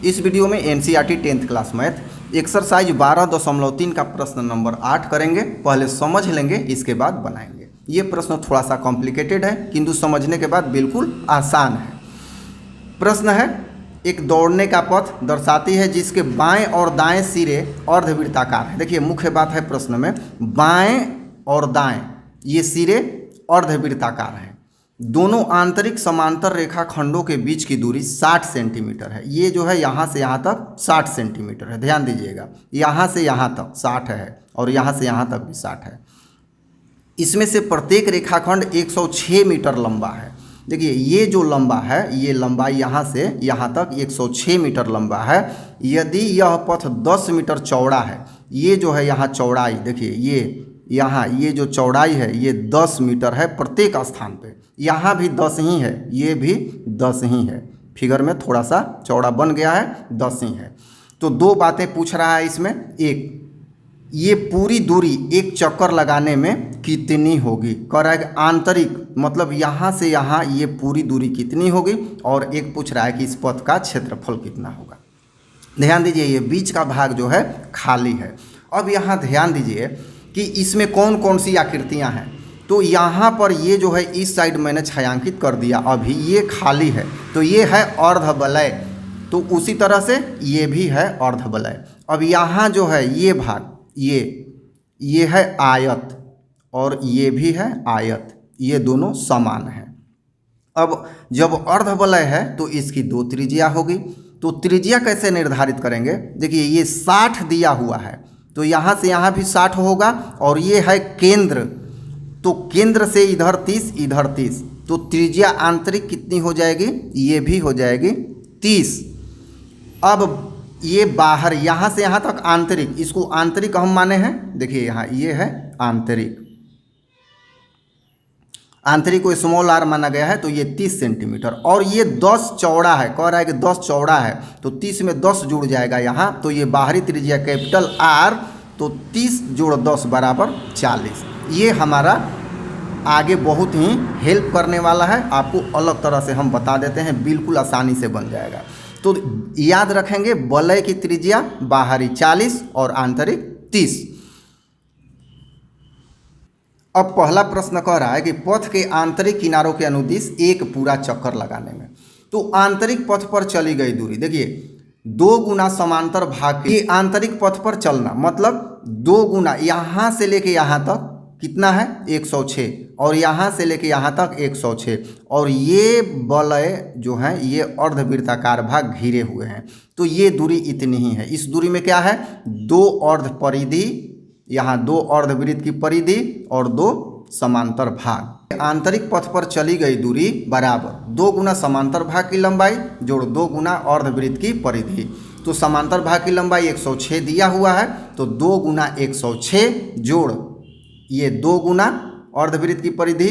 इस वीडियो में NCERT 10th class math exercise 12.3 का प्रश्न नंबर 8 करेंगे। पहले समझ लेंगे, इसके बाद बनाएंगे। ये प्रश्न थोड़ा सा कॉम्प्लिकेटेड है, किंतु समझने के बाद बिल्कुल आसान है। प्रश्न है, एक दौड़ने का पथ दर्शाती है जिसके बाएं और दाएं सिरे अर्धवृत्ताकार है। देखिए मुख्य बात है प्रश्न में, बाएं और दाएं ये सिरे अर्धवृत्ताकार हैं। दोनों आंतरिक समांतर रेखाखंडों के बीच की दूरी 60 सेंटीमीटर है। ये जो है यहाँ से यहाँ तक 60 सेंटीमीटर है। ध्यान दीजिएगा, यहाँ से यहाँ तक 60 है और यहाँ से यहाँ तक भी 60 है। इसमें से प्रत्येक रेखाखंड 106 मीटर लंबा है। देखिए ये जो लंबा है, ये लंबाई यहाँ से यहाँ तक 106 मीटर लंबा है। यदि यह पथ 10 मीटर चौड़ा है, ये जो है यहाँ चौड़ाई, देखिए ये यहाँ ये जो चौड़ाई है ये 10 मीटर है प्रत्येक स्थान पे। यहाँ भी 10 ही है, ये भी 10 ही है। फिगर में थोड़ा सा चौड़ा बन गया है, 10 ही है। तो दो बातें पूछ रहा है इसमें। एक, ये पूरी दूरी एक चक्कर लगाने में कितनी होगी, कह रहा है कि आंतरिक मतलब यहाँ से यहाँ ये पूरी दूरी कितनी होगी, और एक पूछ रहा है कि इस पथ का क्षेत्रफल कितना होगा। ध्यान दीजिए, ये बीच का भाग जो है खाली है। अब यहाँ ध्यान दीजिए कि इसमें कौन कौन सी आकृतियाँ हैं। तो यहाँ पर ये जो है इस साइड मैंने छायांकित कर दिया, अभी ये खाली है तो ये है अर्धवलय। तो उसी तरह से ये भी है अर्धवलय। अब यहाँ जो है ये भाग, ये है आयत और ये भी है आयत, ये दोनों समान हैं। अब जब अर्धवलय है तो इसकी दो त्रिज्या होगी। तो त्रिज्या कैसे निर्धारित करेंगे, देखिए ये 60 दिया हुआ है तो यहाँ से यहाँ भी 60 होगा, और ये है केंद्र, तो केंद्र से इधर 30 इधर 30, तो त्रिज्या आंतरिक कितनी हो जाएगी, ये भी हो जाएगी 30। अब ये बाहर यहाँ से यहाँ तक आंतरिक, इसको आंतरिक हम माने हैं। देखिए यहाँ ये है आंतरिक, आंतरिक को स्मॉल आर माना गया है, तो ये 30 सेंटीमीटर। और ये 10 चौड़ा है, कह रहा है कि 10 चौड़ा है तो 30 में 10 जुड़ जाएगा यहाँ, तो ये बाहरी त्रिज्या कैपिटल आर, तो 30 जोड़ 10 बराबर 40। ये हमारा आगे बहुत ही हेल्प करने वाला है, आपको अलग तरह से हम बता देते हैं, बिल्कुल आसानी से बन जाएगा। तो याद रखेंगे, वलय की त्रिज्या बाहरी 40 और आंतरिक 30। अब पहला प्रश्न कह रहा है कि पथ के आंतरिक किनारों के अनुदिश एक पूरा चक्कर लगाने में, तो आंतरिक पथ पर चली गई दूरी, देखिए 2 गुना समांतर भाग के आंतरिक पथ पर चलना, मतलब 2 गुना यहाँ से लेके यहाँ तक कितना है 106, और यहाँ से लेके यहाँ तक 106, और ये वलय जो है ये अर्धवृत्ताकार भाग घिरे हुए हैं, तो ये दूरी इतनी ही है। इस दूरी में क्या है, 2 अर्ध परिधि, यहाँ 2 अर्धवृत्त की परिधि और 2 समांतर भाग। आंतरिक पथ पर चली गई दूरी बराबर 2 गुना समांतर भाग की लंबाई जोड़ 2 गुना अर्धवृत्त की परिधि। तो समांतर भाग की लंबाई 106 दिया हुआ है, तो 2 गुना 106 जोड़ ये 2 गुना अर्धवृत्त की परिधि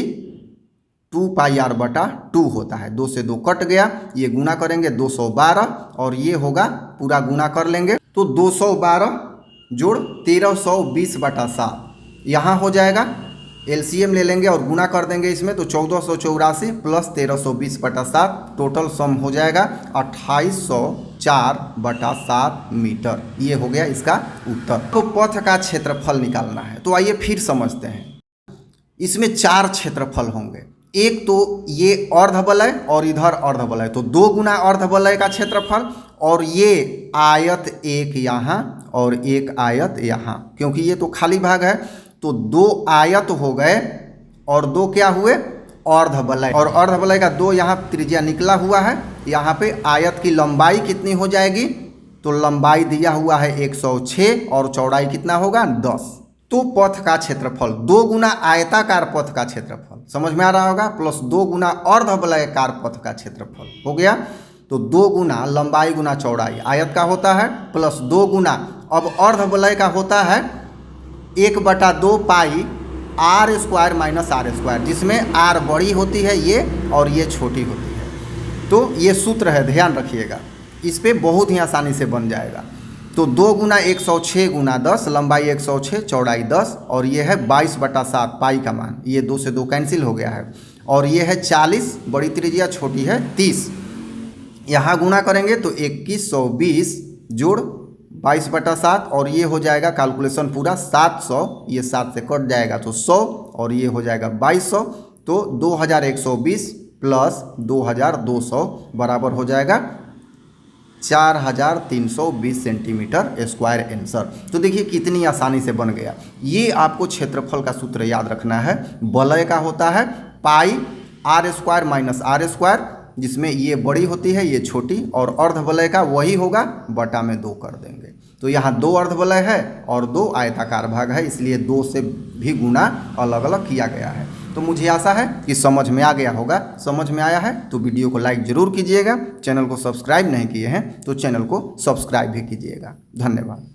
2 पाई r बटा 2 होता है। 2 से 2 कट गया, ये गुना करेंगे 212, और ये होगा पूरा गुना कर लेंगे तो 212 जोड़ 1320 बटा 7 यहाँ हो जाएगा। एलसीएम ले लेंगे और गुना कर देंगे इसमें, तो 1484 प्लस 1320 बटा 7, टोटल सम हो जाएगा 2804 बटा 7 मीटर। ये हो गया इसका उत्तर। तो पथ का क्षेत्रफल निकालना है, तो आइए फिर समझते हैं। इसमें 4 क्षेत्रफल होंगे। एक तो ये अर्धवलय और इधर अर्धवलय, तो 2 गुना अर्धवलय का क्षेत्रफल, और ये आयत एक यहाँ और एक आयत यहाँ, क्योंकि ये तो खाली भाग है, तो 2 आयत हो गए और 2 क्या हुए अर्धवलय, और अर्धवलय का 2 यहाँ त्रिज्या निकला हुआ है। यहाँ पे आयत की लंबाई कितनी हो जाएगी, तो लंबाई दिया हुआ है 106 और चौड़ाई कितना होगा 10। तो पथ का क्षेत्रफल 2 गुना आयताकार पथ का क्षेत्रफल, समझ में आ रहा होगा, प्लस 2 गुना अर्धवलयाकार पथ का क्षेत्रफल हो गया। तो 2 गुना लंबाई गुना चौड़ाई आयत का होता है, प्लस 2 गुना अब अर्धवलय का होता है 1/2 पाई r square minus r square, जिसमें r बड़ी होती है ये और ये छोटी होती है। तो ये सूत्र है, ध्यान रखिएगा, इस पर बहुत ही आसानी से बन जाएगा। तो 2 गुना 106 गुना 10, लंबाई 106 चौड़ाई 10, और ये है 22 बटा 7 पाई का मान, ये 2 से 2 कैंसिल हो गया है, और ये है 40, बड़ी त्रिज्या छोटी है 30। यहाँ गुणा करेंगे तो 2120 जोड़ 22/7 और ये हो जाएगा कैलकुलेशन पूरा 700, ये 7 से कट जाएगा तो 100 और ये हो जाएगा 2200, तो 2120 प्लस 2200 बराबर हो जाएगा 4320 सेंटीमीटर स्क्वायर आंसर। तो देखिए कितनी आसानी से बन गया। ये आपको क्षेत्रफल का सूत्र याद रखना है। वलय का होता है पाई r² माइनस r², जिसमें ये बड़ी होती है ये छोटी, और अर्धवलय का वही होगा बटा में 2 कर देंगे। तो यहाँ 2 अर्धवलय है और 2 आयताकार भाग है, इसलिए 2 से भी गुना अलग अलग किया गया है। तो मुझे आशा है कि समझ में आ गया होगा। समझ में आया है तो वीडियो को लाइक जरूर कीजिएगा। चैनल को सब्सक्राइब नहीं किए हैं तो चैनल को सब्सक्राइब भी कीजिएगा। धन्यवाद।